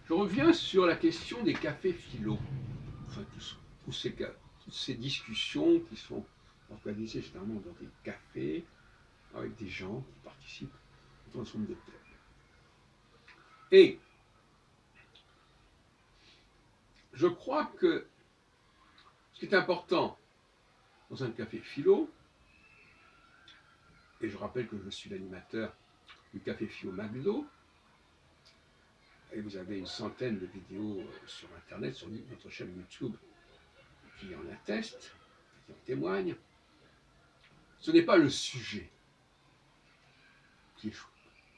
Je reviens sur la question des cafés philo. Enfin, toutes ces discussions qui sont organisées généralement dans des cafés avec des gens qui participent dans un certain nombre de thèmes. Et je crois que ce qui est important dans un café philo, et je rappelle que je suis l'animateur du café philo McDo, et vous avez une centaine de vidéos sur Internet, sur notre chaîne YouTube, qui en attestent, qui en témoignent. Ce n'est pas le sujet qui est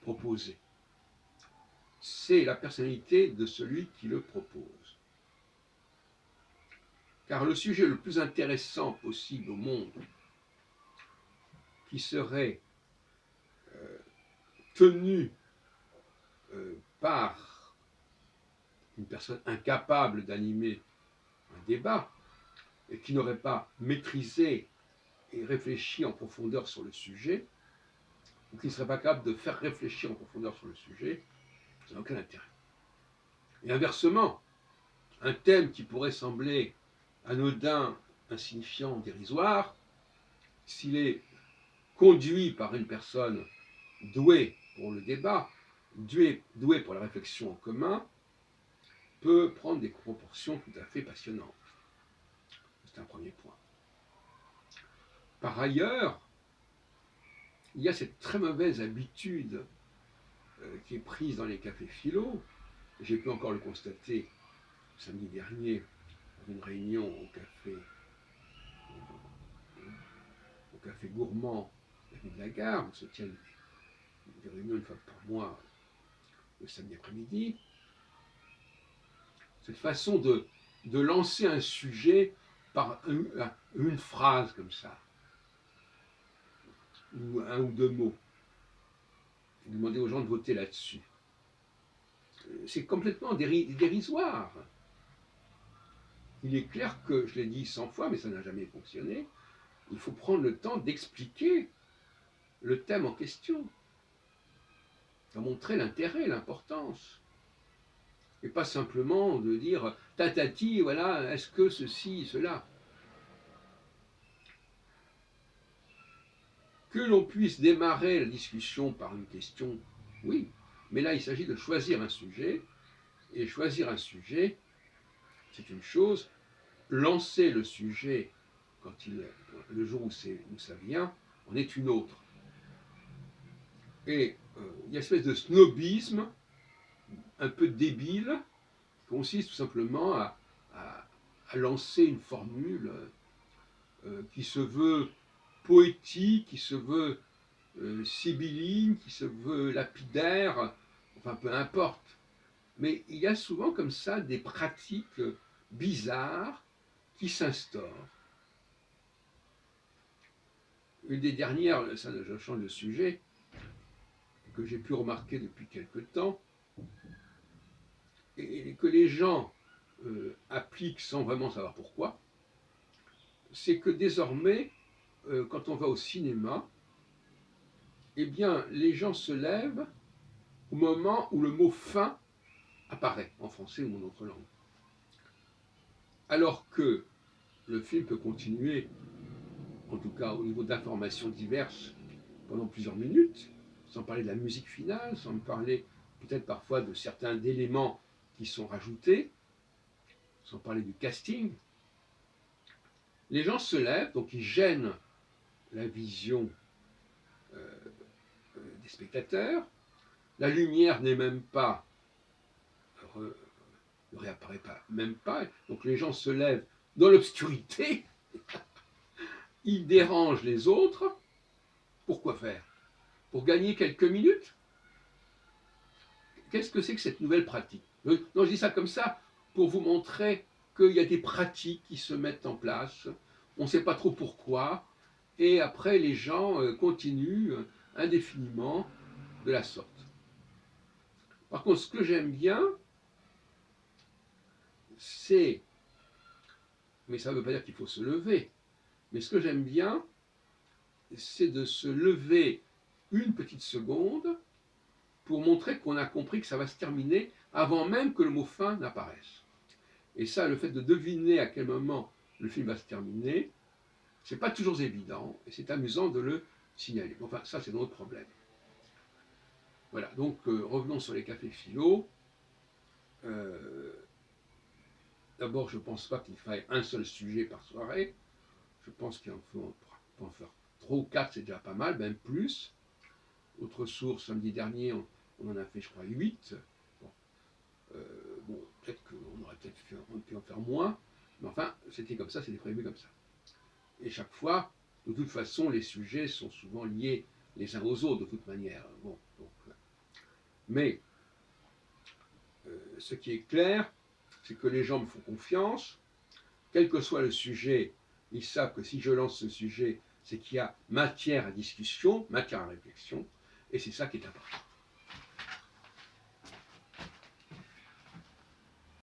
proposé, c'est la personnalité de celui qui le propose. Car le sujet le plus intéressant possible au monde, qui serait tenu par une personne incapable d'animer un débat, et qui n'aurait pas maîtrisé et réfléchi en profondeur sur le sujet, ou qui ne serait pas capable de faire réfléchir en profondeur sur le sujet, ça n'a aucun intérêt. Et inversement, un thème qui pourrait sembler anodin, insignifiant, dérisoire, s'il est conduit par une personne douée pour le débat, douée pour la réflexion en commun, peut prendre des proportions tout à fait passionnantes. C'est un premier point. Par ailleurs, il y a cette très mauvaise habitude qui est prise dans les cafés philo. J'ai pu encore le constater samedi dernier dans une réunion au café gourmand de la ville de la Gare, où se tiennent des réunions une fois par mois le samedi après-midi. Cette façon de lancer un sujet par une phrase comme ça, ou un ou deux mots, demander aux gens de voter là-dessus. C'est complètement dérisoire. Il est clair que, je l'ai dit 100 fois, mais ça n'a jamais fonctionné, il faut prendre le temps d'expliquer le thème en question, de montrer l'intérêt, l'importance, et pas simplement de dire tatati, voilà, est-ce que ceci, cela. Que l'on puisse démarrer la discussion par une question, oui, mais là il s'agit de choisir un sujet, et choisir un sujet, c'est une chose, lancer le sujet le jour où ça vient, en est une autre. Et il y a une espèce de snobisme un peu débile qui consiste tout simplement à lancer une formule qui se veut poétique, qui se veut sibylline, qui se veut lapidaire, enfin peu importe. Mais il y a souvent comme ça des pratiques bizarres qui s'instaurent. Une des dernières, ça je change de sujet, que j'ai pu remarquer depuis quelque temps, et que les gens appliquent sans vraiment savoir pourquoi, c'est que désormais, quand on va au cinéma, eh bien, les gens se lèvent au moment où le mot fin apparaît, en français ou en autre langue. Alors que le film peut continuer, en tout cas au niveau d'informations diverses, pendant plusieurs minutes, sans parler de la musique finale, sans parler peut-être parfois de certains éléments qui sont rajoutés, sans parler du casting. Les gens se lèvent, donc ils gênent la vision des spectateurs. La lumière n'est même pas, ne réapparaît pas, même pas. Donc les gens se lèvent dans l'obscurité, ils dérangent les autres. Pourquoi faire? Pour gagner quelques minutes? Qu'est-ce que c'est que cette nouvelle pratique? Non, je dis ça comme ça pour vous montrer qu'il y a des pratiques qui se mettent en place. On ne sait pas trop pourquoi. Et après, les gens continuent indéfiniment de la sorte. Par contre, ce que j'aime bien, c'est, mais ça ne veut pas dire qu'il faut se lever, mais ce que j'aime bien, c'est de se lever une petite seconde pour montrer qu'on a compris que ça va se terminer avant même que le mot fin n'apparaisse. Et ça, le fait de deviner à quel moment le film va se terminer, c'est pas toujours évident, et c'est amusant de le signaler. Enfin, ça, c'est notre problème. Voilà, donc revenons sur les cafés philo. D'abord, je ne pense pas qu'il faille un seul sujet par soirée. Je pense qu'il faut en faire 3 ou 4, c'est déjà pas mal, même plus. Autre source, samedi dernier, on en a fait, je crois, 8. Bon, peut-être qu'on aurait peut-être pu en faire moins, mais enfin, c'était comme ça, c'était prévu comme ça. Et chaque fois, de toute façon, les sujets sont souvent liés les uns aux autres, de toute manière. Bon, donc, mais ce qui est clair, c'est que les gens me font confiance. Quel que soit le sujet, ils savent que si je lance ce sujet, c'est qu'il y a matière à discussion, matière à réflexion, et c'est ça qui est important.